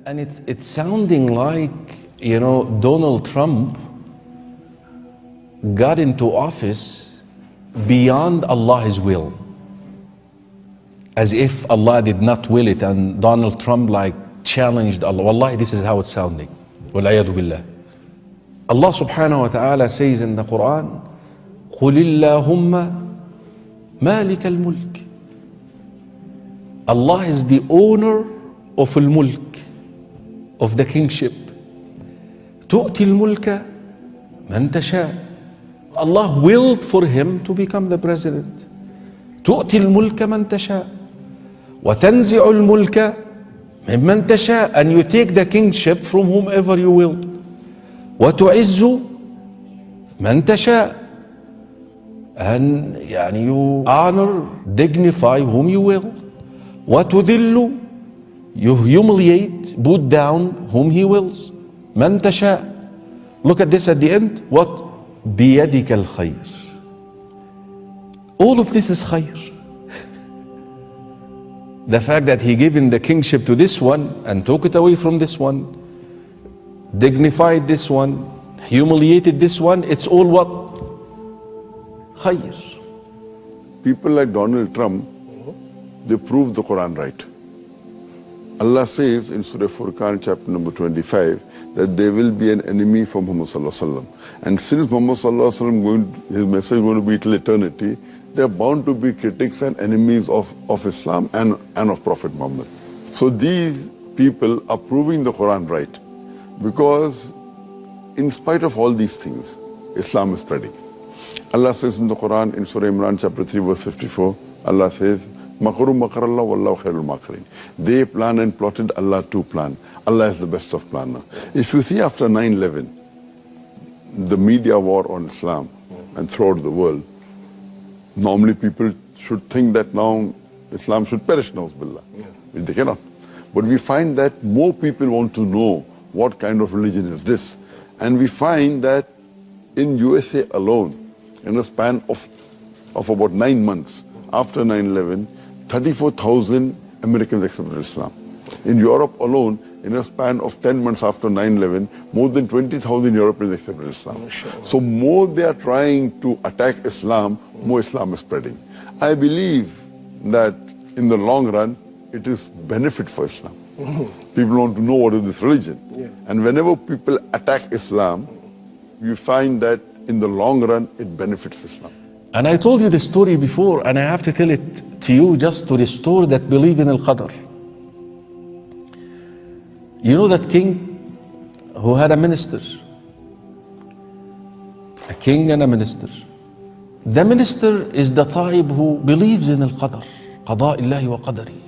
And it's sounding like, Donald Trump got into office beyond Allah's will. As if Allah did not will it and Donald Trump challenged Allah. Wallahi, this is how it's sounding. Wal-ayadu billah. Allah subhanahu wa ta'ala says in the Quran, قُلِ اللَّهُمَّ مَالِكَ الْمُلْكِ. Allah is the owner of al-mulk, of the kingship. تُؤْتِي الْمُلْكَ مَنْ تَشَاءُ. Allah willed for him to become the president. تُؤْتِي الْمُلْكَ مَنْ تَشَاءُ وَتَنْزِعُ الْمُلْكَ مِمَّنْ تَشَاءُ. And you take the kingship from whomever you will. وَتُعِزُّ مَنْ تَشَاءُ. And you honor, dignify whom you will. وَتُذِلُّ. You humiliate, put down whom he wills. مَنْ تَشَاءُ. Look at this at the end. What? بِيَدِكَ الْخَيْرِ. All of this is khair. The fact that he given the kingship to this one and took it away from this one, dignified this one, humiliated this one, it's all what? Khair. People like Donald Trump, they prove the Quran right. Allah says in Surah Furqan chapter number 25 that there will be an enemy for Muhammad sallallahu alaihi wasallam. And since Muhammad sallallahu alaihi wasallam his message is going to be till eternity, there are bound to be critics and enemies of Islam and of Prophet Muhammad. So these people are proving the Quran right, because in spite of all these things, Islam is spreading. Allah says in the Quran in Surah Imran chapter 3 verse 54, Allah says, Makaru makarallah wallahu khairul makirin. They plan and plotted, Allah too plan. Allah is the best of planner. If you see after 9/11, the media war on Islam and throughout the world, normally people should think that now Islam should perish, na'uzubillah. They cannot. But we find that more people want to know what kind of religion is this. And we find that in USA alone, in a span of about 9 months after 9/11, 34,000 Americans accepted Islam. In Europe alone, in a span of 10 months after 9/11, more than 20,000 Europeans accepted Islam. So more they are trying to attack Islam, more Islam is spreading. I believe that in the long run, it is benefit for Islam. People want to know what is this religion. And whenever people attack Islam, you find that in the long run, it benefits Islam. And I told you this story before, and I have to tell it to you just to restore that belief in al-Qadr. You know that king who had a minister? A king and a minister. The minister is the type who believes in al-Qadr. قضاء الله وقدره.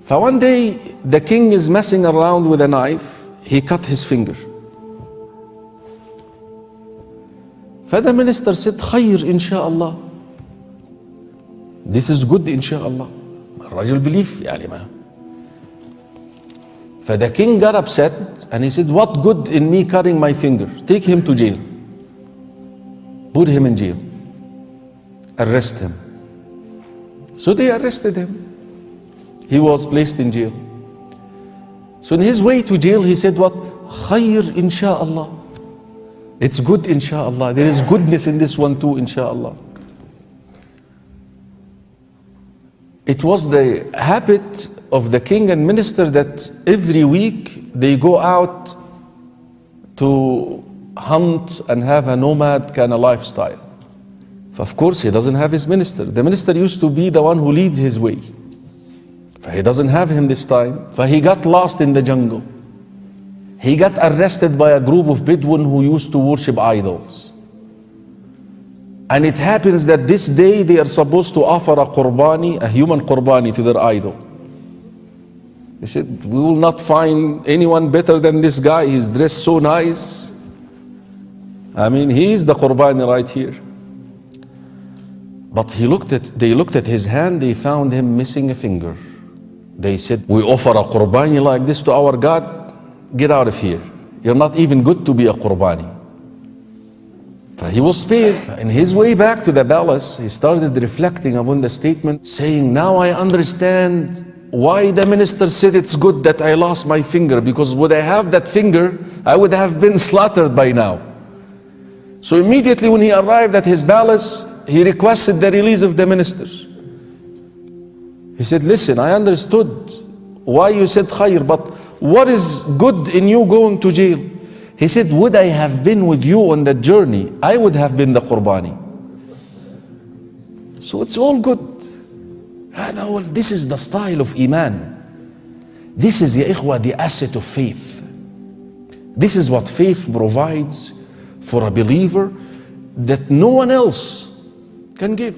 So one day, the king is messing around with a knife. He cut his finger. The minister said, خير إن شاء الله. This is good إن شاء الله. الرجل believe يعني ما. The king got upset and he said, what good in me cutting my finger? Take him to jail. Put him in jail. Arrest him. So they arrested him. He was placed in jail. So in his way to jail, he said what? خير إن شاء الله. It's good inshallah. There is goodness in this one too inshallah. It was the habit of the king and minister that every week they go out to hunt and have a nomad kind of lifestyle. Of course he doesn't have his minister. The minister used to be the one who leads his way. He doesn't have him this time. He got lost in the jungle. He got arrested by a group of Bedouin who used to worship idols. And it happens that this day they are supposed to offer a qurbani, a human qurbani to their idol. They said, we will not find anyone better than this guy. He's dressed so nice. I mean, he is the qurbani right here. But they looked at his hand, they found him missing a finger. They said, we offer a qurbani like this to our God? Get out of here. You're not even good to be a qurbani. He was spared. In his way back to the palace, he started reflecting upon the statement, saying, now I understand why the minister said it's good that I lost my finger, because would I have that finger, I would have been slaughtered by now. So immediately when he arrived at his palace, he requested the release of the minister. He said, listen, I understood why you said khair, but what is good in you going to jail? He said, would I have been with you on that journey, I would have been the qurbani. So it's all good. This is the style of Iman. This is, ya ikhwa, the asset of faith. This is what faith provides for a believer that no one else can give.